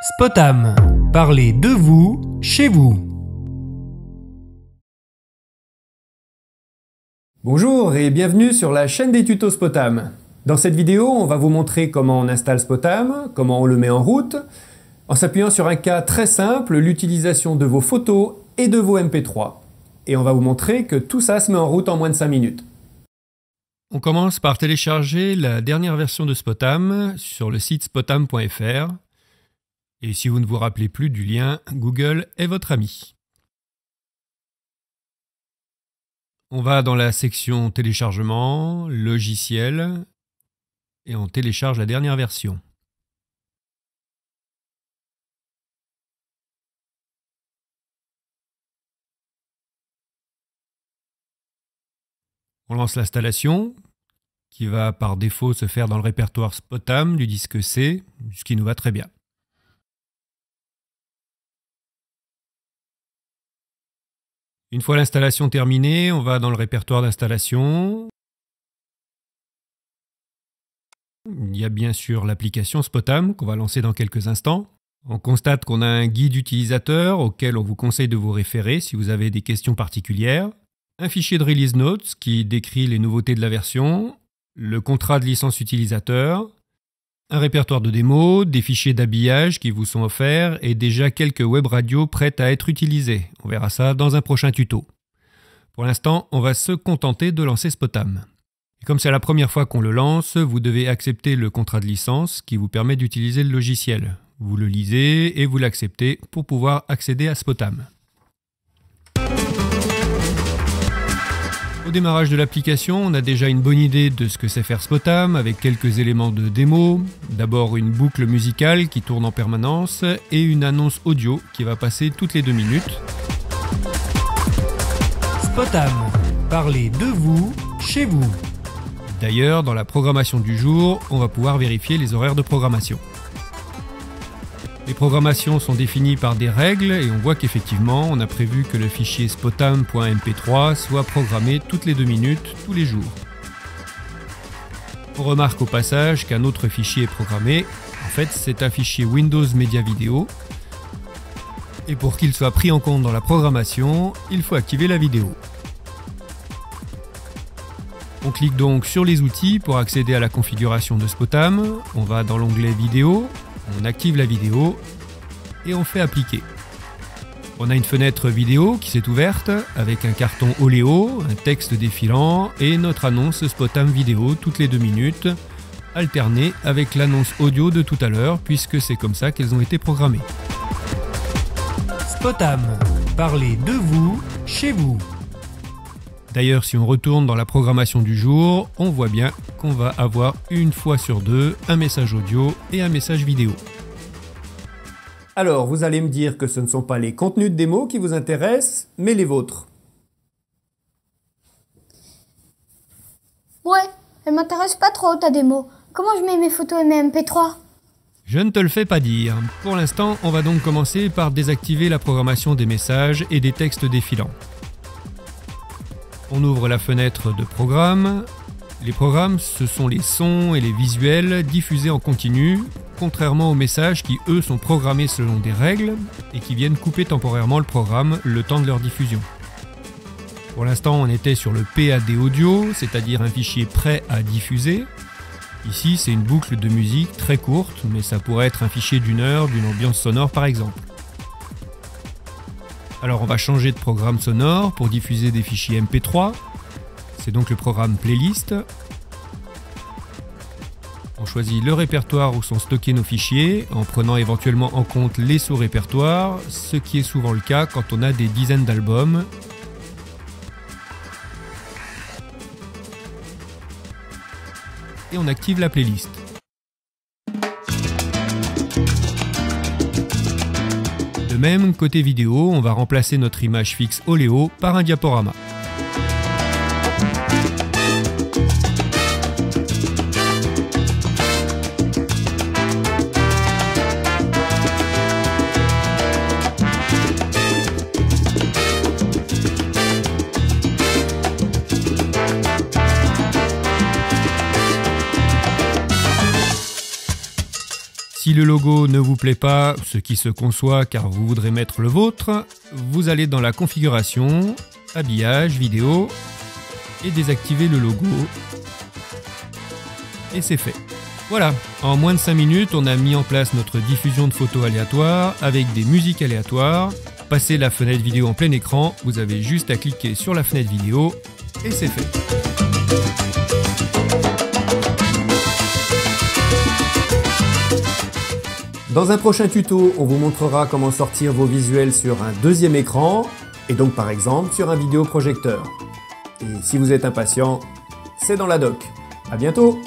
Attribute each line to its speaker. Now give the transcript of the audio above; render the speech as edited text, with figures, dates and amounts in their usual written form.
Speaker 1: Spotam, parlez de vous, chez vous. Bonjour et bienvenue sur la chaîne des tutos Spotam. Dans cette vidéo, on va vous montrer comment on installe Spotam, comment on le met en route, en s'appuyant sur un cas très simple, l'utilisation de vos photos et de vos MP3. Et on va vous montrer que tout ça se met en route en moins de 5 minutes. On commence par télécharger la dernière version de Spotam sur le site spotam.fr. Et si vous ne vous rappelez plus du lien, Google est votre ami. On va dans la section téléchargement, logiciel, et on télécharge la dernière version. On lance l'installation, qui va par défaut se faire dans le répertoire Spotam du disque C, ce qui nous va très bien. Une fois l'installation terminée, on va dans le répertoire d'installation. Il y a bien sûr l'application Spotam qu'on va lancer dans quelques instants. On constate qu'on a un guide utilisateur auquel on vous conseille de vous référer si vous avez des questions particulières. Un fichier de release notes qui décrit les nouveautés de la version. Le contrat de licence utilisateur. Un répertoire de démos, des fichiers d'habillage qui vous sont offerts et déjà quelques web radios prêtes à être utilisées. On verra ça dans un prochain tuto. Pour l'instant, on va se contenter de lancer Spotam. Et comme c'est la première fois qu'on le lance, vous devez accepter le contrat de licence qui vous permet d'utiliser le logiciel. Vous le lisez et vous l'acceptez pour pouvoir accéder à Spotam. Au démarrage de l'application, on a déjà une bonne idée de ce que c'est faire Spotam avec quelques éléments de démo. D'abord une boucle musicale qui tourne en permanence et une annonce audio qui va passer toutes les 2 minutes. Spotam, parlez de vous, chez vous. D'ailleurs, dans la programmation du jour, on va pouvoir vérifier les horaires de programmation. Les programmations sont définies par des règles et on voit qu'effectivement, on a prévu que le fichier spotam.mp3 soit programmé toutes les 2 minutes, tous les jours. On remarque au passage qu'un autre fichier est programmé. En fait, c'est un fichier Windows Media Video. Et pour qu'il soit pris en compte dans la programmation, il faut activer la vidéo. On clique donc sur les outils pour accéder à la configuration de Spotam. On va dans l'onglet vidéo. On active la vidéo et on fait appliquer. On a une fenêtre vidéo qui s'est ouverte avec un carton Oléo, un texte défilant et notre annonce Spotam vidéo toutes les 2 minutes, alternée avec l'annonce audio de tout à l'heure puisque c'est comme ça qu'elles ont été programmées. Spotam, parlez de vous, chez vous. D'ailleurs, si on retourne dans la programmation du jour, on voit bien qu'on va avoir une fois sur 2 un message audio et un message vidéo. Alors, vous allez me dire que ce ne sont pas les contenus de démo qui vous intéressent, mais les vôtres.
Speaker 2: Ouais, elle m'intéresse pas trop ta démo. Comment je mets mes photos et mes MP3 ?
Speaker 1: Je ne te le fais pas dire. Pour l'instant, on va donc commencer par désactiver la programmation des messages et des textes défilants. On ouvre la fenêtre de programme. Les programmes, ce sont les sons et les visuels diffusés en continu, contrairement aux messages qui, eux, sont programmés selon des règles et qui viennent couper temporairement le programme le temps de leur diffusion. Pour l'instant, on était sur le PAD audio, c'est-à-dire un fichier prêt à diffuser. Ici, c'est une boucle de musique très courte, mais ça pourrait être un fichier d'1 heure, d'une ambiance sonore par exemple. Alors on va changer de programme sonore pour diffuser des fichiers MP3. C'est donc le programme Playlist. On choisit le répertoire où sont stockés nos fichiers, en prenant éventuellement en compte les sous-répertoires, ce qui est souvent le cas quand on a des dizaines d'albums. Et on active la playlist. De même, côté vidéo, on va remplacer notre image fixe Oléo par un diaporama. Si le logo ne vous plaît pas, ce qui se conçoit car vous voudrez mettre le vôtre, vous allez dans la configuration, habillage, vidéo et désactiver le logo. Et c'est fait. Voilà, en moins de 5 minutes, on a mis en place notre diffusion de photos aléatoires avec des musiques aléatoires. Passez la fenêtre vidéo en plein écran, vous avez juste à cliquer sur la fenêtre vidéo et c'est fait.
Speaker 3: Dans un prochain tuto, on vous montrera comment sortir vos visuels sur un deuxième écran et donc par exemple sur un vidéoprojecteur. Et si vous êtes impatient, c'est dans la doc. À bientôt!